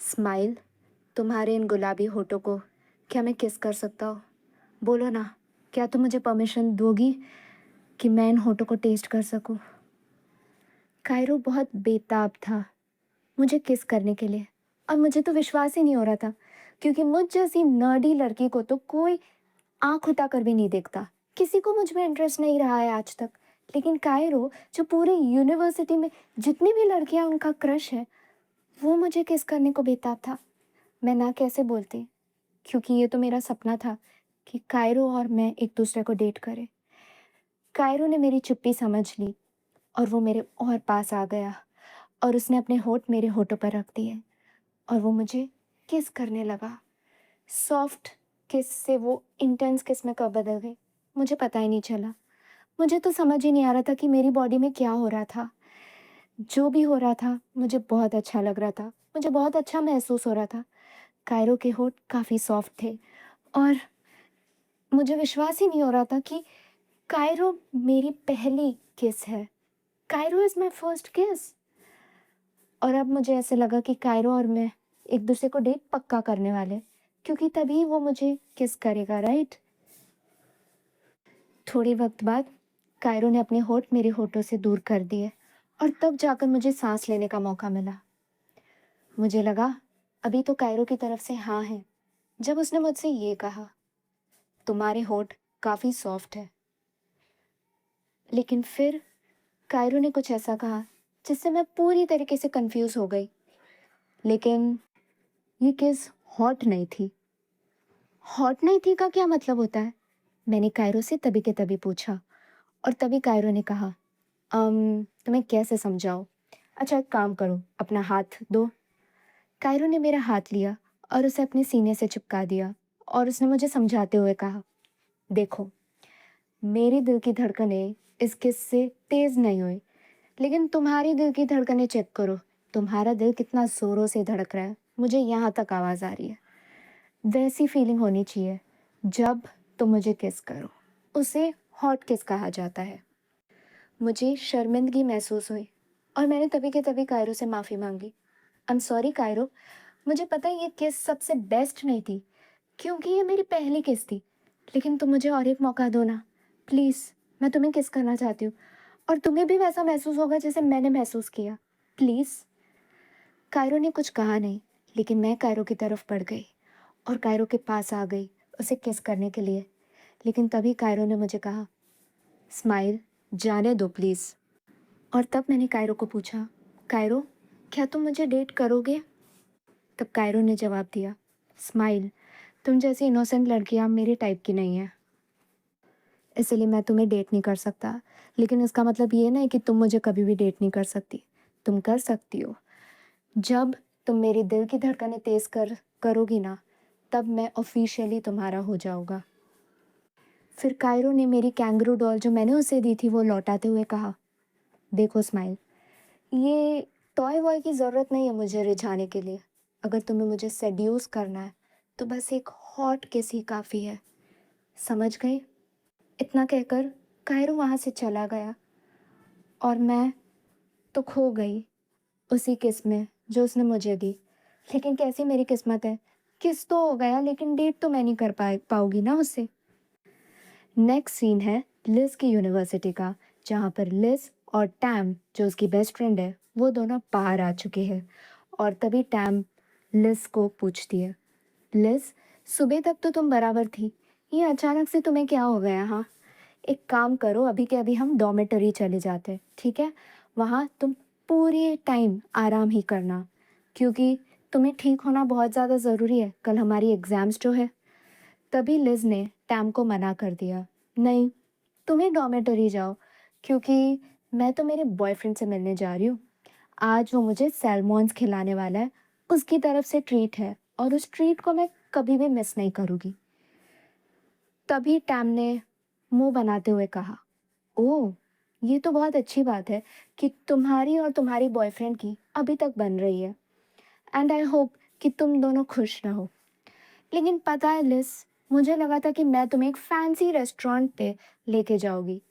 Smile, तुम्हारे इन गुलाबी होठों को क्या मैं किस कर सकता हूँ? बोलो ना, क्या तुम मुझे परमिशन दोगी कि मैं इन होठों को टेस्ट कर सकूँ? कायरो बहुत बेताब था मुझे किस करने के लिए, और मुझे तो विश्वास ही नहीं हो रहा था, क्योंकि मुझ जैसी नर्डी लड़की को तो कोई आँख उठाकर भी नहीं देखता। किसी को मुझ में इंटरेस्ट नहीं रहा है आज तक। लेकिन कायरो, जो पूरी यूनिवर्सिटी में जितनी भी लड़कियाँ उनका क्रश है, वो मुझे किस करने को बेताब था। मैं ना कैसे बोलती, क्योंकि ये तो मेरा सपना था कि कायरो और मैं एक दूसरे को डेट करें। कायरो ने मेरी चुप्पी समझ ली और वो मेरे और पास आ गया, और उसने अपने होठ मेरे होठों पर रख दिए और वो मुझे किस करने लगा। सॉफ्ट किस से वो इंटेंस किस में कब बदल गई, मुझे पता ही नहीं चला। मुझे तो समझ ही नहीं आ रहा था कि मेरी बॉडी में क्या हो रहा था। जो भी हो रहा था मुझे बहुत अच्छा लग रहा था, मुझे बहुत अच्छा महसूस हो रहा था। कायरो के होठ काफ़ी सॉफ्ट थे और मुझे विश्वास ही नहीं हो रहा था कि कायरो मेरी पहली किस है। कायरो इज़ माई फर्स्ट किस। और अब मुझे ऐसे लगा कि कायरो और मैं एक दूसरे को डेट पक्का करने वाले, क्योंकि तभी वो मुझे किस करेगा, राइट? थोड़ी वक्त बाद कायरो ने अपने होठ मेरे होठों से दूर कर दिए और तब जाकर मुझे सांस लेने का मौका मिला। मुझे लगा अभी तो कायरो की तरफ से हाँ है, जब उसने मुझसे ये कहा, तुम्हारे होठ काफ़ी सॉफ्ट है। लेकिन फिर कायरो ने कुछ ऐसा कहा जिससे मैं पूरी तरीके से कंफ्यूज हो गई। लेकिन ये किस हॉट नहीं थी। हॉट नहीं थी का क्या मतलब होता है? मैंने कायरो से तभी के तभी पूछा, और तभी कायरो ने कहा, तुम्हें कैसे समझाओ? अच्छा, एक काम करो, अपना हाथ दो। कायरो ने मेरा हाथ लिया और उसे अपने सीने से चिपका दिया, और उसने मुझे समझाते हुए कहा, देखो, मेरी दिल की धड़कनें इस किस से तेज़ नहीं हुई, लेकिन तुम्हारी दिल की धड़कनें चेक करो। तुम्हारा दिल कितना ज़ोरों से धड़क रहा है, मुझे यहाँ तक आवाज़ आ रही है। वैसी फीलिंग होनी चाहिए जब तुम मुझे किस करो। उसे हॉट किस कहा जाता है। मुझे शर्मिंदगी महसूस हुई और मैंने तभी के तभी कायरो से माफ़ी मांगी। आई एम सॉरी कायरो, मुझे पता है ये किस सबसे बेस्ट नहीं थी, क्योंकि ये मेरी पहली किस थी। लेकिन तुम मुझे और एक मौका दो ना, प्लीज़। मैं तुम्हें किस करना चाहती हूँ, और तुम्हें भी वैसा महसूस होगा जैसे मैंने महसूस किया, प्लीज़। कायरो ने कुछ कहा नहीं, लेकिन मैं कायरो की तरफ बढ़ गई और कायरो के पास आ गई उसे किस करने के लिए। लेकिन तभी कायरो ने मुझे कहा, स्माइल, जाने दो प्लीज़। और तब मैंने कायरो को पूछा, कायरो, क्या तुम मुझे डेट करोगे? तब कायरो ने जवाब दिया, स्माइल, तुम जैसी इनोसेंट लड़कियां मेरे टाइप की नहीं है, इसलिए मैं तुम्हें डेट नहीं कर सकता। लेकिन इसका मतलब ये नहीं कि तुम मुझे कभी भी डेट नहीं कर सकती। तुम कर सकती हो। जब तुम मेरी दिल की धड़कनें तेज़ करोगी ना, तब मैं ऑफिशियली तुम्हारा हो जाऊंगा। फिर कायरो ने मेरी कैंगरू डॉल जो मैंने उसे दी थी वो लौटाते हुए कहा, देखो स्माइल, ये टॉय वॉय की ज़रूरत नहीं है मुझे रिझाने के लिए। अगर तुम्हें मुझे सेड्यूस करना है तो बस एक हॉट किस ही काफ़ी है, समझ गई? इतना कहकर कायरो वहाँ से चला गया और मैं तो खो गई उसी किस में जो उसने मुझे दी। लेकिन कैसी मेरी किस्मत है, किस तो हो गया, लेकिन डेट तो मैं नहीं कर पाऊंगी ना उससे। नेक्स्ट सीन है लिज की यूनिवर्सिटी का, जहाँ पर लिज और टैम जो उसकी बेस्ट फ्रेंड है वो दोनों बाहर आ चुके हैं। और तभी टैम लिज को पूछती है, लिज, सुबह तक तो तुम बराबर थी, ये अचानक से तुम्हें क्या हो गया? हाँ, एक काम करो, अभी के अभी हम डॉर्मेटरी चले जाते हैं, ठीक है? वहाँ तुम पूरे टाइम आराम ही करना, क्योंकि तुम्हें ठीक होना बहुत ज़्यादा ज़रूरी है, कल हमारी एग्ज़ाम्स जो है। तभी लिज ने टैम को मना कर दिया, नहीं, तुम्हें डॉर्मेटरी जाओ, क्योंकि मैं तो मेरे बॉयफ्रेंड से मिलने जा रही हूँ। आज वो मुझे सैलमॉन्स खिलाने वाला है, उसकी तरफ से ट्रीट है, और उस ट्रीट को मैं कभी भी मिस नहीं करूँगी। तभी टैम ने मुंह बनाते हुए कहा, ओह, ये तो बहुत अच्छी बात है कि तुम्हारी और तुम्हारी बॉयफ्रेंड की अभी तक बन रही है, एंड आई होप कि तुम दोनों खुश रहो। लेकिन पता है लिस, मुझे लगा था कि मैं तुम्हें एक फैंसी रेस्टोरेंट पे लेके जाऊंगी।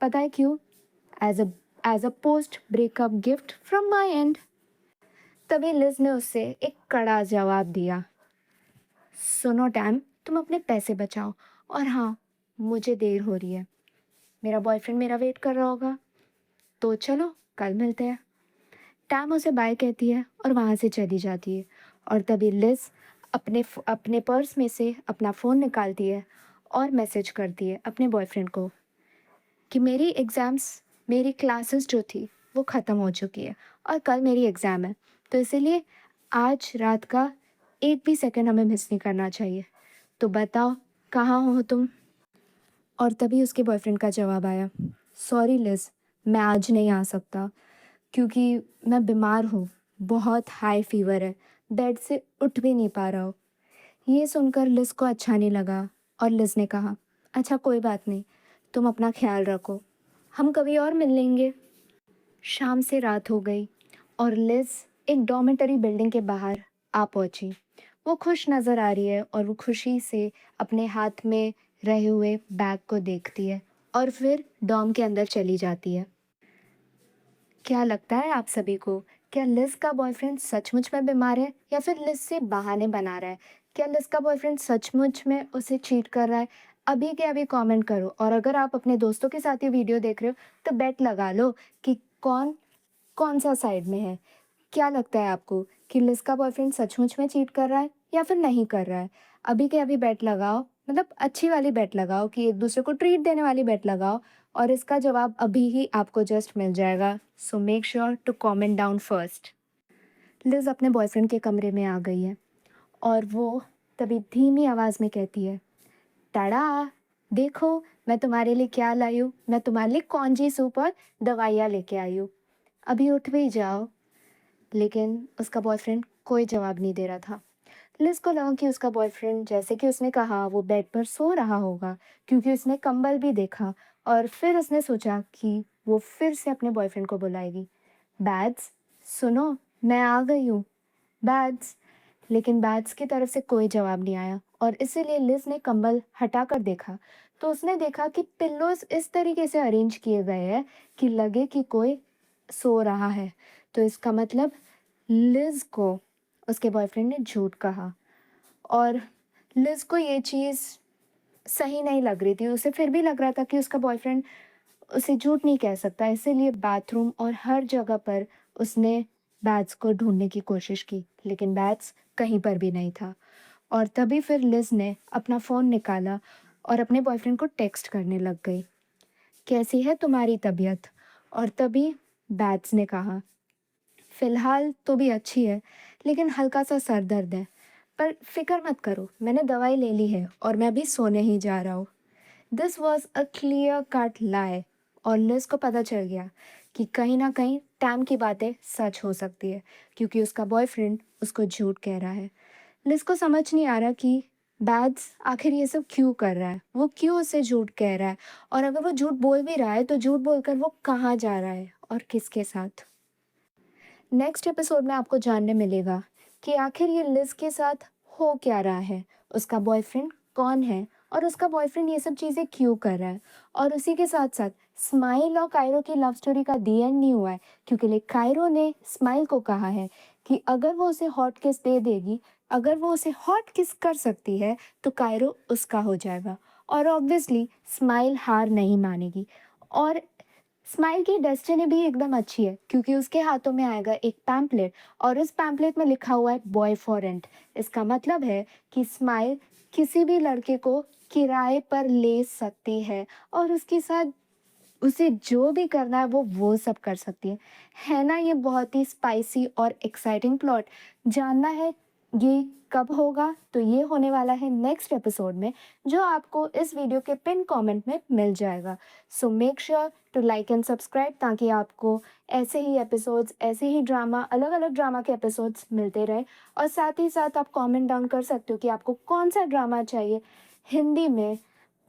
पता है क्यों? As a post breakup gift from my end. तभी लिज ने उससे एक कड़ा जवाब दिया, सुनो टैम, तुम अपने पैसे बचाओ, और हाँ, मुझे देर हो रही है, मेरा बॉयफ्रेंड मेरा वेट कर रहा होगा, तो चलो कल मिलते हैं। टैम उसे बाय कहती है और वहाँ से चली जाती है। और तभी लिज अपने पर्स में से अपना फ़ोन निकालती है और मैसेज करती है अपने बॉयफ्रेंड को कि मेरी मेरी क्लासेस जो थी वो ख़त्म हो चुकी है और कल मेरी एग्ज़ाम है, तो इसीलिए आज रात का एक भी सेकंड हमें मिस नहीं करना चाहिए, तो बताओ कहाँ हो तुम। और तभी उसके बॉयफ्रेंड का जवाब आया, सॉरी लिज, मैं आज नहीं आ सकता क्योंकि मैं बीमार हूँ, बहुत हाई फीवर है, बेड से उठ भी नहीं पा रहा हूँ। ये सुनकर लिज को अच्छा नहीं लगा और लिज ने कहा, अच्छा कोई बात नहीं, तुम अपना ख्याल रखो, हम कभी और मिल लेंगे। शाम से रात हो गई और लिज एक डॉर्मेटरी बिल्डिंग के बाहर आ पहुंची। वो खुश नज़र आ रही है और वो खुशी से अपने हाथ में रहे हुए बैग को देखती है और फिर डॉर्म के अंदर चली जाती है। क्या लगता है आप सभी को, क्या लिज का बॉयफ्रेंड सचमुच में बीमार है या फिर लिज से बहाने बना रहा है? क्या लिज का बॉयफ्रेंड सचमुच में उसे चीट कर रहा है? अभी के अभी कमेंट करो, और अगर आप अपने दोस्तों के साथ ये वीडियो देख रहे हो तो बेट लगा लो कि कौन कौन सा साइड में है। क्या लगता है आपको कि लिज का बॉयफ्रेंड सचमुच में चीट कर रहा है या फिर नहीं कर रहा है? अभी के अभी बेट लगाओ, मतलब अच्छी वाली बेट लगाओ कि एक दूसरे को ट्रीट देने वाली बेट लगाओ, और इसका जवाब अभी ही आपको जस्ट मिल जाएगा। So make sure to comment down first. Liz अपने बॉयफ्रेंड के कमरे में आ गई है और वो तभी धीमी आवाज़ में कहती है, टाड़ा, देखो मैं तुम्हारे लिए क्या लाई हूँ, मैं तुम्हारे लिए कौंजी सूप और दवाइयाँ लेके आई हूँ, अभी उठ भी जाओ। लेकिन उसका बॉयफ्रेंड कोई जवाब नहीं दे रहा था। लिज को लगा कि उसका बॉयफ्रेंड, जैसे कि उसने कहा, वो बेड पर सो रहा होगा क्योंकि उसने कंबल भी देखा, और फिर उसने सोचा कि वो फिर से अपने बॉयफ्रेंड को बुलाएगी, बैड्स सुनो, मैं आ गई हूँ, बैड्स। लेकिन बैड्स की तरफ से कोई जवाब नहीं आया और इसीलिए लिज ने कंबल हटा कर देखा, तो उसने देखा कि पिल्लोज इस तरीके से अरेंज किए गए हैं कि लगे कि कोई सो रहा है। तो इसका मतलब लिज को उसके बॉयफ्रेंड ने झूठ कहा, और लिज को ये चीज़ सही नहीं लग रही थी। उसे फिर भी लग रहा था कि उसका बॉयफ्रेंड उसे झूठ नहीं कह सकता, इसीलिए बाथरूम और हर जगह पर उसने बैग्स को ढूंढने की कोशिश की, लेकिन बैग्स कहीं पर भी नहीं था। और तभी फिर लिज ने अपना फ़ोन निकाला और अपने बॉयफ्रेंड को टेक्स्ट करने लग गई, कैसी है तुम्हारी तबीयत? और तभी बैग्स ने कहा, फ़िलहाल तो भी अच्छी है, लेकिन हल्का सा सर दर्द है, पर फिक्र मत करो, मैंने दवाई ले ली है और मैं भी सोने ही जा रहा हूँ। This was a clear cut lie, और लिज को पता चल गया कि कहीं ना कहीं टैम की बातें सच हो सकती है क्योंकि उसका बॉयफ्रेंड उसको झूठ कह रहा है। लिज को समझ नहीं आ रहा कि बैड्स आखिर ये सब क्यों कर रहा है, वो क्यों उसे झूठ कह रहा है, और अगर वो झूठ बोल भी रहा है तो झूठ बोलकर वो कहाँ जा रहा है और किसके साथ। नेक्स्ट एपिसोड में आपको जानने मिलेगा कि आखिर ये लिज के साथ हो क्या रहा है, उसका बॉयफ्रेंड कौन है और उसका बॉयफ्रेंड ये सब चीज़ें क्यों कर रहा है। और उसी के साथ साथ स्माइल और कायरो की लव स्टोरी का दी एंड नहीं हुआ है, क्योंकि कायरो ने स्माइल को कहा है कि अगर वो उसे हॉट किस दे देगी, अगर वो उसे हॉट किस कर सकती है तो कायरो उसका हो जाएगा, और ऑब्वियसली स्माइल हार नहीं मानेगी। और स्माइल की डेस्टिनी भी एकदम अच्छी है क्योंकि उसके हाथों में आएगा एक पैम्पलेट, और उस पैम्पलेट में लिखा हुआ है बॉय फॉर रेंट। इसका मतलब है कि स्माइल किसी भी लड़के को किराए पर ले सकती है और उसके साथ उसे जो भी करना है वो सब कर सकती है ना। ये बहुत ही स्पाइसी और एक्साइटिंग प्लॉट। जानना है ये कब होगा, तो ये होने वाला है नेक्स्ट एपिसोड में, जो आपको इस वीडियो के पिन कमेंट में मिल जाएगा। So make sure to like and subscribe ताकि आपको ऐसे ही एपिसोड्स, ऐसे ही ड्रामा, अलग अलग ड्रामा के एपिसोड्स मिलते रहे। और साथ ही साथ आप कमेंट डाउन कर सकते हो कि आपको कौन सा ड्रामा चाहिए हिंदी में,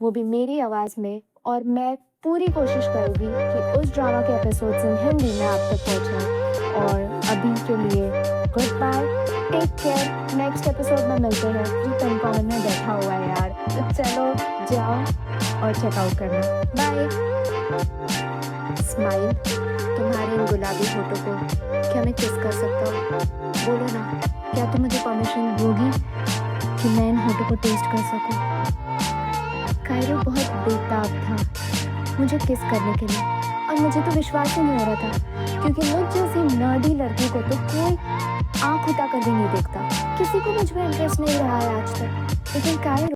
वो भी मेरी आवाज़ में, और मैं पूरी कोशिश करूँगी कि उस ड्रामा के एपिसोड्स इन हिंदी में आप तक पहुँचाएँ। और अभी के लिए goodbye, take care, next episode में मिलते हैं। ये पिन कमेंट में बैठा हुआ है यार, तो चलो जाओ और चेकआउट करना। बाय। स्माइल, तुम्हारे इन गुलाबी होठों को क्या मैं किस कर सकता हूँ? बोलो ना, क्या तुम मुझे परमिशन दोगी कि मैं इन होठों को टेस्ट कर सकूँ? कायरो बहुत बेताब था मुझे किस करने के लिए, और मुझे तो विश्वास ही नहीं हो रहा था, क्योंकि मुझ जैसी नर्डी लड़की को तो कोई आँख उठाकर भी नहीं देखता। किसी को मुझ में इंटरेस्ट नहीं रहा है आज तक, लेकिन कायरो